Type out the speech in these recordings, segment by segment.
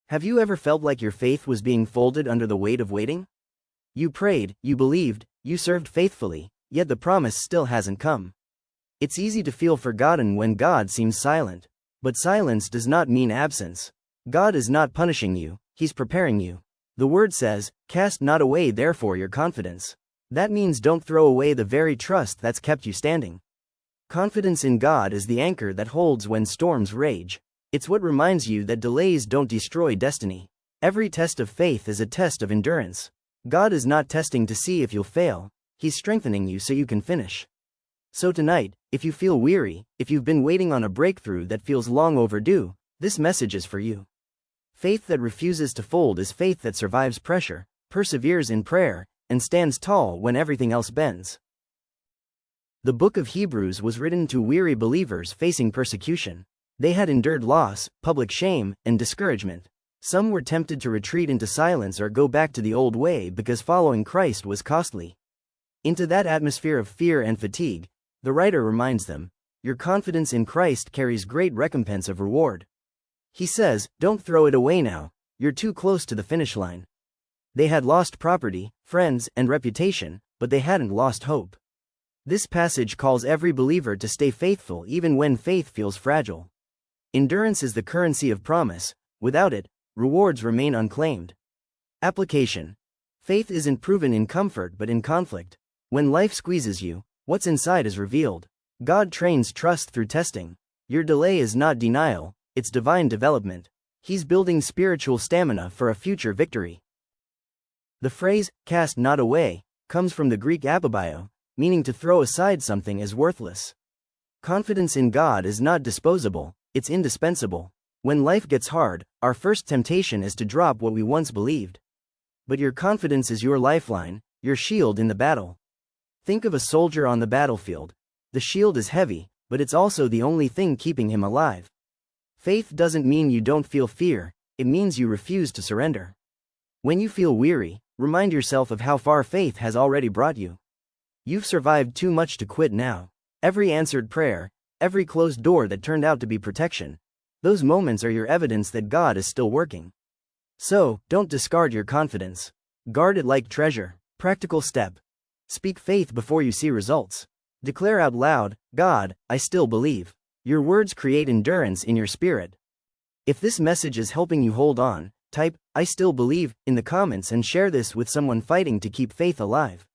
Have you ever felt like your faith was being folded under the weight of waiting? You prayed, you believed, you served faithfully, yet the promise still hasn't come. It's easy to feel forgotten when God seems silent. But silence does not mean absence. God is not punishing you, He's preparing you. The word says, "Cast not away therefore your confidence." That means don't throw away the very trust that's kept you standing. Confidence in God is the anchor that holds when storms rage. It's what reminds you that delays don't destroy destiny. Every test of faith is a test of endurance. God is not testing to see if you'll fail, He's strengthening you so you can finish. So tonight, if you feel weary, if you've been waiting on a breakthrough that feels long overdue, this message is for you. Faith that refuses to fold is faith that survives pressure, perseveres in prayer, and stands tall when everything else bends. The book of Hebrews was written to weary believers facing persecution. They had endured loss, public shame, and discouragement. Some were tempted to retreat into silence or go back to the old way because following Christ was costly. Into that atmosphere of fear and fatigue, the writer reminds them, your confidence in Christ carries great recompense of reward. He says, don't throw it away now, you're too close to the finish line. They had lost property, friends, and reputation, but they hadn't lost hope. This passage calls every believer to stay faithful even when faith feels fragile. Endurance is the currency of promise. Without it, rewards remain unclaimed. Application. Faith isn't proven in comfort but in conflict. When life squeezes you, what's inside is revealed. God trains trust through testing. Your delay is not denial, it's divine development. He's building spiritual stamina for a future victory. The phrase, cast not away, comes from the Greek apobio, meaning to throw aside something as worthless. Confidence in God is not disposable, it's indispensable. When life gets hard, our first temptation is to drop what we once believed. But your confidence is your lifeline, your shield in the battle. Think of a soldier on the battlefield. The shield is heavy, but it's also the only thing keeping him alive. Faith doesn't mean you don't feel fear, it means you refuse to surrender. When you feel weary, remind yourself of how far faith has already brought you. You've survived too much to quit now. Every answered prayer, every closed door that turned out to be protection, those moments are your evidence that God is still working. So, don't discard your confidence. Guard it like treasure. Practical step. Speak faith before you see results. Declare out loud, God, I still believe. Your words create endurance in your spirit. If this message is helping you hold on, type, I still believe, in the comments and share this with someone fighting to keep faith alive.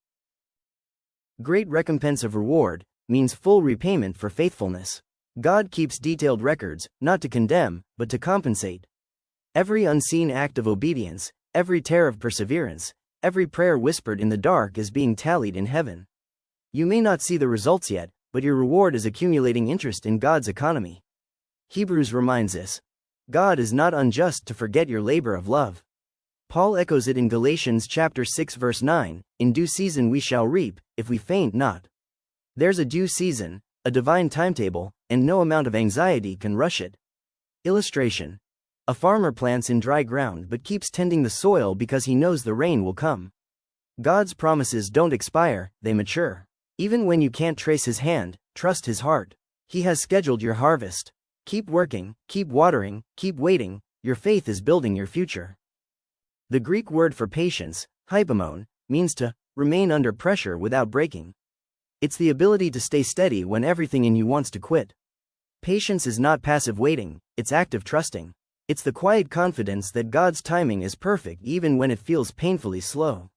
Great recompense of reward means full repayment for faithfulness. God keeps detailed records, not to condemn, but to compensate. Every unseen act of obedience, every tear of perseverance, every prayer whispered in the dark is being tallied in heaven. You may not see the results yet, but your reward is accumulating interest in God's economy. Hebrews reminds us, God is not unjust to forget your labor of love. Paul echoes it in Galatians chapter 6 verse 9, in due season we shall reap, if we faint not. There's a due season, a divine timetable, and no amount of anxiety can rush it. Illustration. A farmer plants in dry ground but keeps tending the soil because he knows the rain will come. God's promises don't expire, they mature. Even when you can't trace His hand, trust His heart. He has scheduled your harvest. Keep working, keep watering, keep waiting, your faith is building your future. The Greek word for patience, hypomone, means to remain under pressure without breaking. It's the ability to stay steady when everything in you wants to quit. Patience is not passive waiting, it's active trusting. It's the quiet confidence that God's timing is perfect even when it feels painfully slow.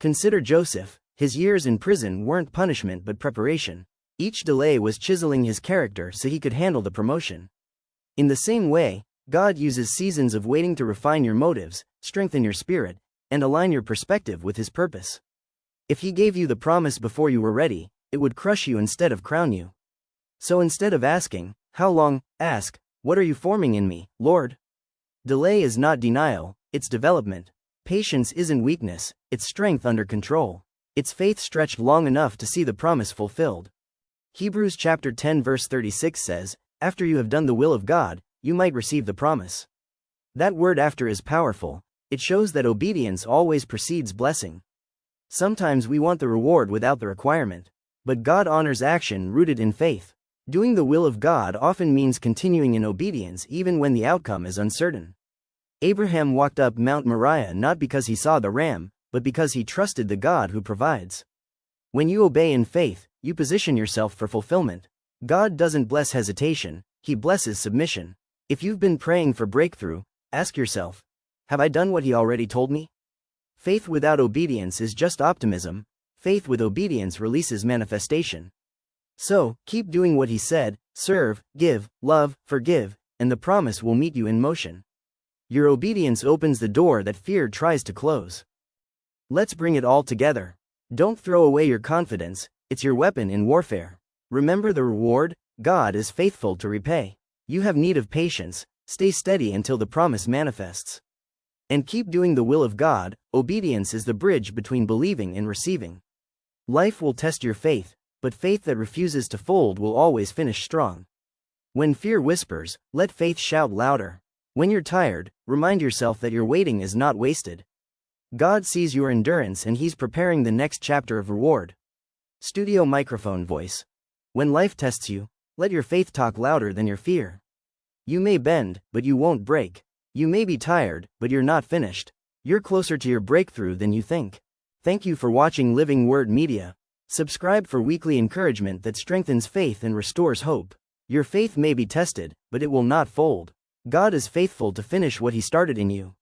Consider Joseph. His years in prison weren't punishment but preparation. Each delay was chiseling his character so he could handle the promotion. In the same way, God uses seasons of waiting to refine your motives, strengthen your spirit, and align your perspective with His purpose. If He gave you the promise before you were ready, it would crush you instead of crown you. So instead of asking, how long, ask, what are you forming in me, Lord? Delay is not denial, it's development. Patience isn't weakness, it's strength under control. It's faith stretched long enough to see the promise fulfilled. Hebrews chapter 10 verse 36 says, after you have done the will of God, you might receive the promise. That word after is powerful. It shows that obedience always precedes blessing. Sometimes we want the reward without the requirement. But God honors action rooted in faith. Doing the will of God often means continuing in obedience even when the outcome is uncertain. Abraham walked up Mount Moriah not because he saw the ram, but because he trusted the God who provides. When you obey in faith, you position yourself for fulfillment. God doesn't bless hesitation, He blesses submission. If you've been praying for breakthrough, ask yourself, have I done what He already told me? Faith without obedience is just optimism. Faith with obedience releases manifestation. So, keep doing what He said, serve, give, love, forgive, and the promise will meet you in motion. Your obedience opens the door that fear tries to close. Let's bring it all together. Don't throw away your confidence, it's your weapon in warfare. Remember the reward, God is faithful to repay. You have need of patience, stay steady until the promise manifests. And keep doing the will of God. Obedience is the bridge between believing and receiving. Life will test your faith, but faith that refuses to fold will always finish strong. When fear whispers, let faith shout louder. When you're tired, remind yourself that your waiting is not wasted. God sees your endurance and He's preparing the next chapter of reward. Studio microphone voice. When life tests you, let your faith talk louder than your fear. You may bend, but you won't break. You may be tired, but you're not finished. You're closer to your breakthrough than you think. Thank you for watching Living Word Media. Subscribe for weekly encouragement that strengthens faith and restores hope. Your faith may be tested, but it will not fold. God is faithful to finish what He started in you.